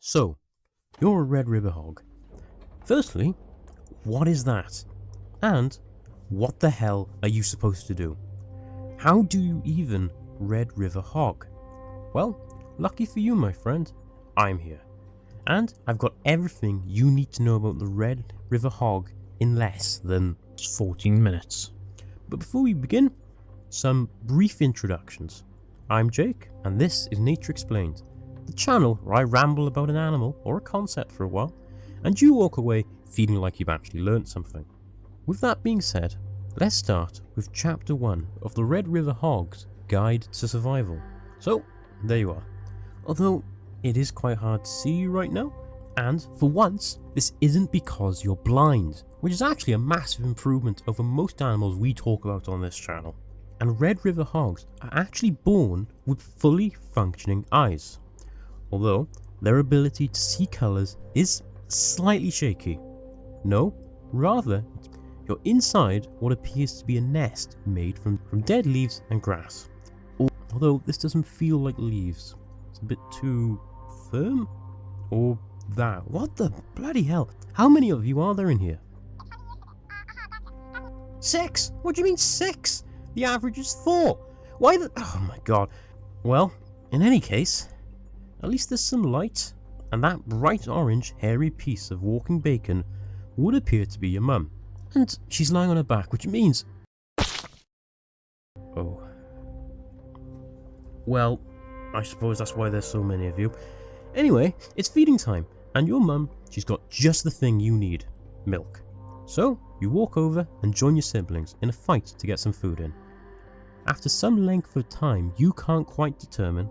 So, you're a Red River hog. Firstly, what is that? And what the hell are you supposed to do? How do you even Red River hog? Well, lucky for you, my friend, I'm here. And I've got everything you need to know about the Red River hog in less than 14 minutes. But before we begin, some brief introductions. I'm Jake, and this is Nature Explained, the channel where I ramble about an animal or a concept for a while, and you walk away feeling like you've actually learnt something. With that being said, let's start with Chapter 1 of the Red River Hog's Guide to Survival. So, there you are. Although, it is quite hard to see you right now, and for once, this isn't because you're blind, which is actually a massive improvement over most animals we talk about on this channel. And Red River hogs are actually born with fully functioning eyes, although their ability to see colours is slightly shaky. No, rather, you're inside what appears to be a nest made from dead leaves and grass. Although this doesn't feel like leaves. It's a bit too firm? Or that? What the bloody hell? How many of you are there in here? 6? What do you mean 6? The average is 4. Why the... Oh my god. Well, in any case, at least there's some light, and that bright orange hairy piece of walking bacon would appear to be your mum. And she's lying on her back, which means... Oh. Well, I suppose that's why there's so many of you. Anyway, it's feeding time, and your mum, she's got just the thing you need. Milk. So, you walk over and join your siblings in a fight to get some food in. After some length of time you can't quite determine,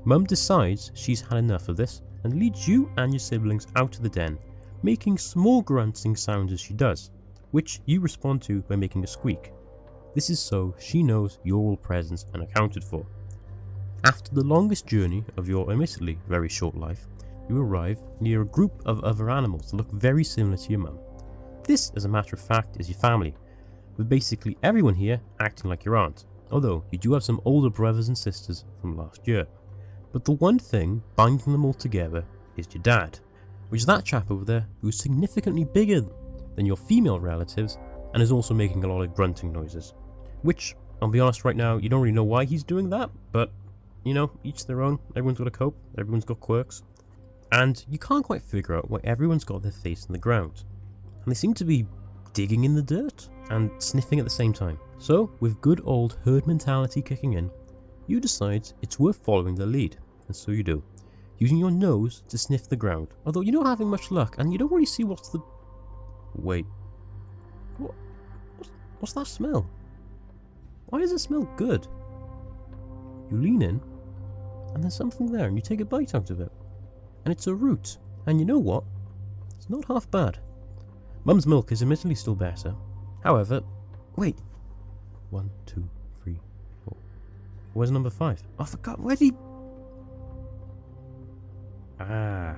Mum decides she's had enough of this and leads you and your siblings out to the den, making small grunting sounds as she does, which you respond to by making a squeak. This is so she knows you're all present and accounted for. After the longest journey of your admittedly very short life, you arrive near a group of other animals that look very similar to your mum. This, as a matter of fact, is your family, with basically everyone here acting like your aunt, although you do have some older brothers and sisters from last year. But the one thing binding them all together is your dad, which is that chap over there who's significantly bigger than your female relatives and is also making a lot of grunting noises. Which, I'll be honest right now, you don't really know why he's doing that, but, you know, each their own, everyone's got a cope, everyone's got quirks. And you can't quite figure out why everyone's got their face in the ground. And they seem to be digging in the dirt and sniffing at the same time. So, with good old herd mentality kicking in, you decide it's worth following their lead, and so you do, using your nose to sniff the ground, although you're not having much luck and you don't really see what's the... Wait. What's that smell? Why does it smell good? You lean in, and there's something there, and you take a bite out of it. And it's a root, and you know what? It's not half bad. Mum's milk is admittedly still better. However, wait. 1, 2, 3, 4. Where's number 5? I forgot. Where'd he... Ah.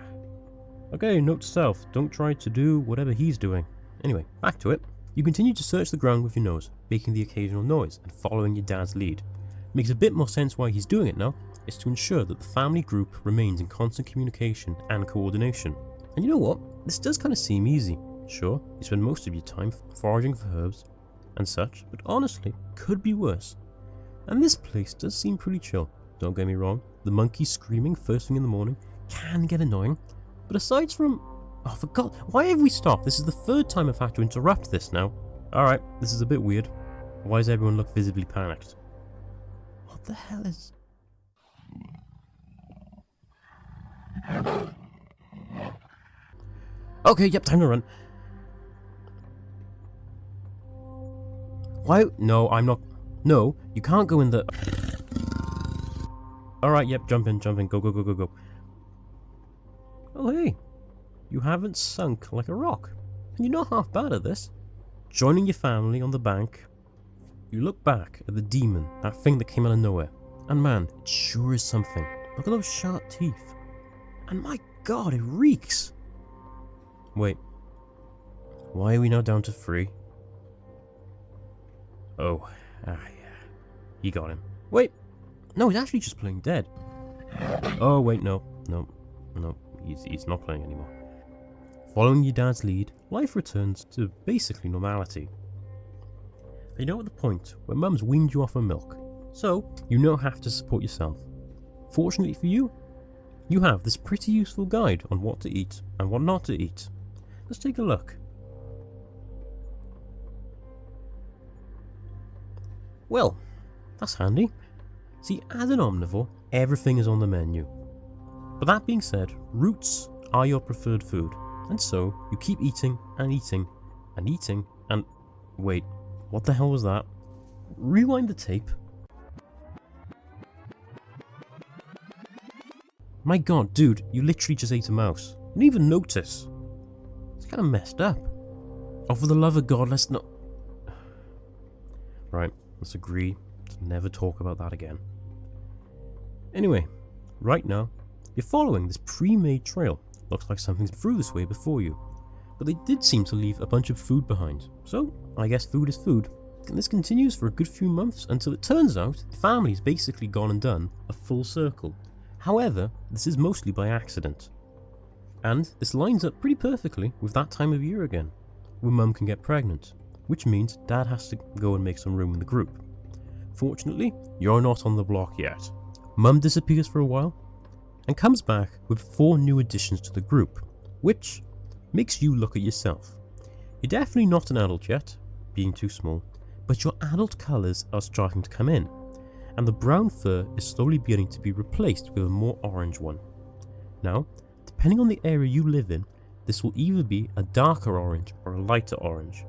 Okay, note to self. Don't try to do whatever he's doing. Anyway, back to it. You continue to search the ground with your nose, making the occasional noise and following your dad's lead. Makes a bit more sense why he's doing it now. It's to ensure that the family group remains in constant communication and coordination. And you know what? This does kind of seem easy. Sure, you spend most of your time foraging for herbs and such, but honestly, could be worse. And this place does seem pretty chill. Don't get me wrong, the monkeys screaming first thing in the morning can get annoying, but aside from... Oh, I forgot. Why have we stopped? This is the 3rd time I've had to interrupt this now. Alright, this is a bit weird. Why does everyone look visibly panicked? What the hell is... Okay, yep, time to run. Why? No, I'm not... No, you can't go in the... Alright, yep, jump in, go, go, go, go, go. Oh, hey. You haven't sunk like a rock. And you're not half bad at this. Joining your family on the bank, you look back at the demon, that thing that came out of nowhere. And man, it sure is something. Look at those sharp teeth. And my god, it reeks. Wait. Why are we now down to 3? Oh, yeah. He got him. Wait. No, he's actually just playing dead. Oh, wait, no. he's not playing anymore. Following your dad's lead, life returns to basically normality. And you're at the point where mum's weaned you off of milk, so you now have to support yourself. Fortunately for you, you have this pretty useful guide on what to eat and what not to eat. Let's take a look. Well, that's handy. See, as an omnivore, everything is on the menu. But that being said, roots are your preferred food, and so you keep eating and eating and eating and... Wait, what the hell was that? Rewind the tape. My god, dude, you literally just ate a mouse. You didn't even notice. It's kind of messed up. Oh, for the love of God, let's not... Right, let's agree to never talk about that again. Anyway, right now, you're following this pre-made trail. Looks like something's through this way before you. But they did seem to leave a bunch of food behind. So, I guess food is food. And this continues for a good few months until it turns out the family's basically gone and done a full circle. However, this is mostly by accident. And this lines up pretty perfectly with that time of year again, when mum can get pregnant, which means dad has to go and make some room in the group. Fortunately, you're not on the block yet. Mum disappears for a while, and comes back with 4 new additions to the group, which makes you look at yourself. You're definitely not an adult yet, being too small, but your adult colours are starting to come in, and the brown fur is slowly beginning to be replaced with a more orange one. Now, depending on the area you live in, this will either be a darker orange or a lighter orange.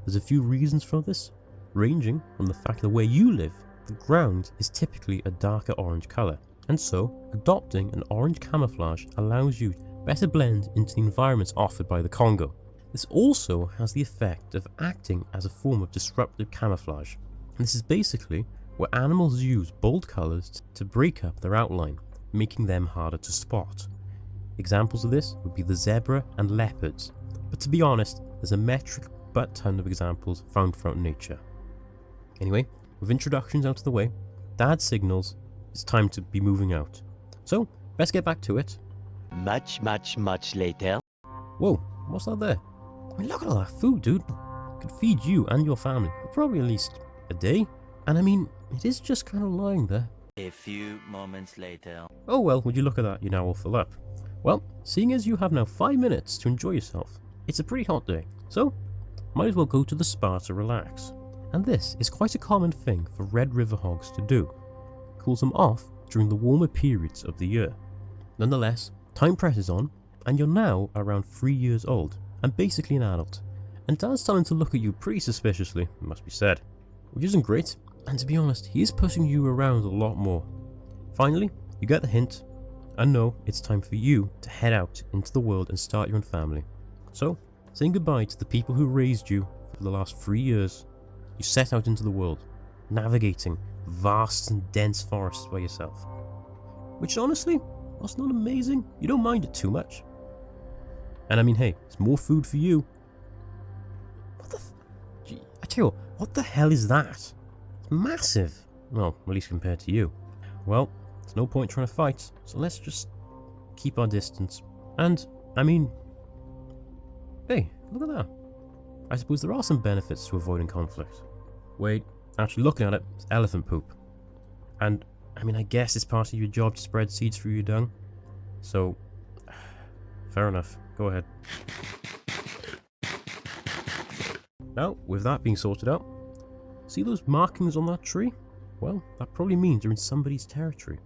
There's a few reasons for this, ranging from the fact that where you live, the ground is typically a darker orange colour, and so adopting an orange camouflage allows you to better blend into the environments offered by the Congo. This also has the effect of acting as a form of disruptive camouflage, and this is basically where animals use bold colours to break up their outline, making them harder to spot. Examples of this would be the zebra and leopards, but to be honest, there's a metric butt ton of examples found throughout nature. Anyway, with introductions out of the way, Dad signals it's time to be moving out. So, let's get back to it. Much later. Whoa, what's that there? I mean, look at all that food, dude. Could feed you and your family for probably at least a day. And I mean, it is just kind of lying there. A few moments later. Oh well, would you look at that, you're now all full up. Well, seeing as you have now 5 minutes to enjoy yourself, it's a pretty hot day, so might as well go to the spa to relax. And this is quite a common thing for red river hogs to do. Cools them off during the warmer periods of the year. Nonetheless, time presses on, and you're now around 3 years old, and basically an adult. And Dad's starting to look at you pretty suspiciously, it must be said. Which isn't great, and to be honest, he is pushing you around a lot more. Finally, you get the hint, and know it's time for you to head out into the world and start your own family. So, saying goodbye to the people who raised you for the last 3 years, you set out into the world, navigating vast and dense forests by yourself. Which honestly, that's not amazing. You don't mind it too much. And I mean, hey, it's more food for you. What the Gee, I tell you what the hell is that? It's massive. Well, at least compared to you. Well, there's no point trying to fight, so let's just keep our distance. And, I mean, hey, look at that. I suppose there are some benefits to avoiding conflict. Wait, actually looking at it, it's elephant poop. And, I mean, I guess it's part of your job to spread seeds through your dung. So, fair enough, go ahead. Now, with that being sorted out, see those markings on that tree? Well, that probably means you're in somebody's territory.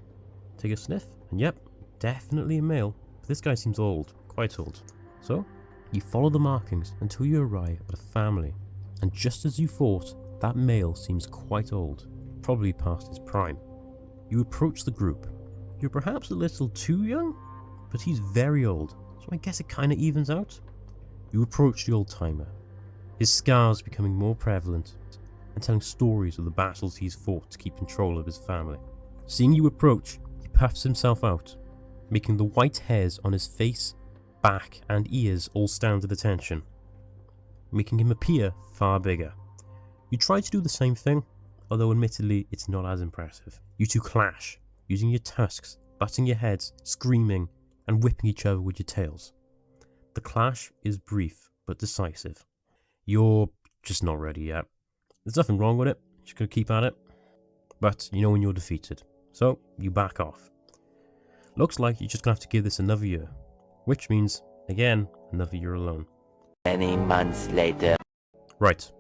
Take a sniff, and yep, definitely a male, but this guy seems old, quite old. So, you follow the markings until you arrive at a family, and just as you thought, that male seems quite old, probably past his prime. You approach the group. You're perhaps a little too young, but he's very old, so I guess it kinda evens out. You approach the old timer, his scars becoming more prevalent, and telling stories of the battles he's fought to keep control of his family. Seeing you approach, he puffs himself out, making the white hairs on his face, back, and ears all stand at attention, making him appear far bigger. You try to do the same thing, although admittedly it's not as impressive. You two clash, using your tusks, butting your heads, screaming, and whipping each other with your tails. The clash is brief but decisive. You're just not ready yet. There's nothing wrong with it, just gonna keep at it. But you know when you're defeated, so you back off. Looks like you're just gonna have to give this another year, which means, again, another year alone. Many months later. Right,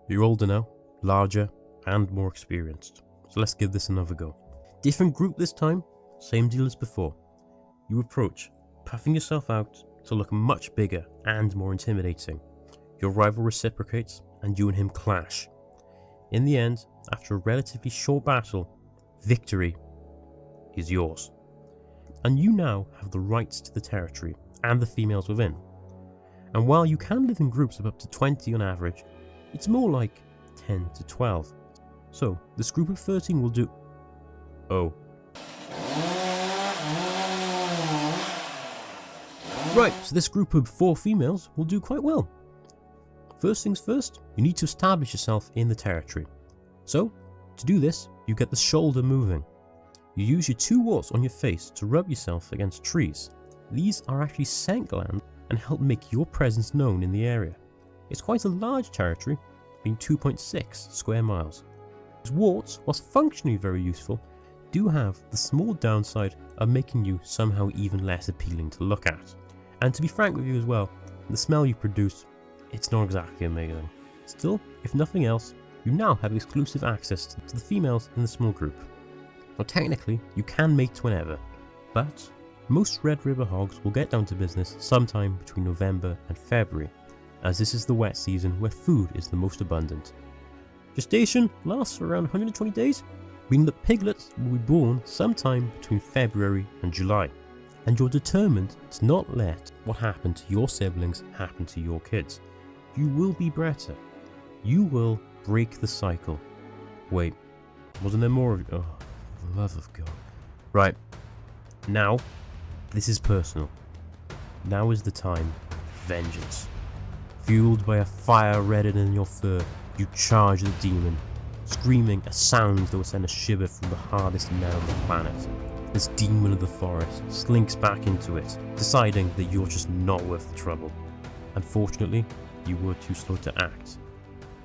you're older now, larger, and more experienced, so let's give this another go. Different group this time, same deal as before. You approach, puffing yourself out to look much bigger and more intimidating. Your rival reciprocates, and you and him clash. In the end, after a relatively short battle, victory is yours. And you now have the rights to the territory and the females within. And while you can live in groups of up to 20 on average, it's more like 10 to 12. So this group of 13 will do... Oh. Right, so this group of 4 females will do quite well. First things first, you need to establish yourself in the territory. So, to do this, you get the shoulder moving. You use your 2 warts on your face to rub yourself against trees. These are actually scent glands and help make your presence known in the area. It's quite a large territory, being 2.6 square miles. These warts, whilst functionally very useful, do have the small downside of making you somehow even less appealing to look at. And to be frank with you as well, the smell you produce, it's not exactly amazing. Still, if nothing else, you now have exclusive access to the females in the small group. Now technically, you can mate whenever, but most Red River hogs will get down to business sometime between November and February, as this is the wet season where food is the most abundant. Gestation lasts for around 120 days, meaning that piglets will be born sometime between February and July. And you're determined to not let what happened to your siblings happen to your kids. You will be better. You will break the cycle. Wait, wasn't there more of you? Oh, for the love of God. Right, now, this is personal. Now is the time for vengeance. Fueled by a fire redder than your fur, you charge the demon, screaming a sound that will send a shiver through the hardest man on the planet. This demon of the forest slinks back into it, deciding that you're just not worth the trouble. Unfortunately, you were too slow to act.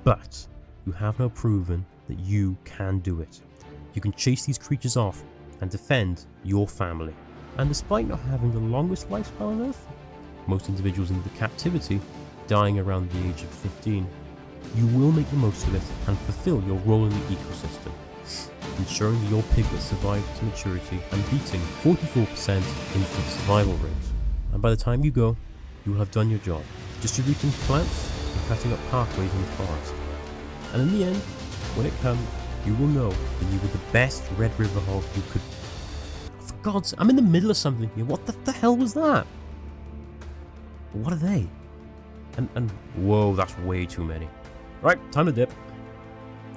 But you have now proven that you can do it. You can chase these creatures off and defend your family. And despite not having the longest lifespan on Earth, most individuals in the captivity dying around the age of 15, you will make the most of it and fulfill your role in the ecosystem, ensuring that your piglets survive to maturity and beating 44% infant survival rate. And by the time you go, you will have done your job, distributing plants and cutting up pathways in the forest. And in the end, when it comes, you will know that you were the best Red River hog you could... For God's sake, I'm in the middle of something here. What the hell was that? What are they? And whoa, that's way too many. Right, time to dip.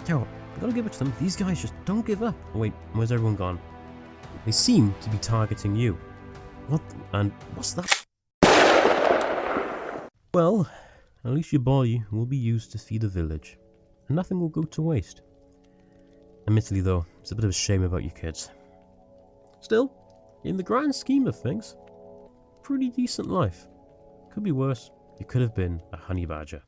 Tell you what, I gotta give it to them. These guys just don't give up. Oh, wait, where's everyone gone? They seem to be targeting you. What? And what's that? Well, at least your body will be used to feed a village, and nothing will go to waste. Admittedly though, it's a bit of a shame about your kids. Still, in the grand scheme of things, pretty decent life. Could be worse. You could have been a honey badger.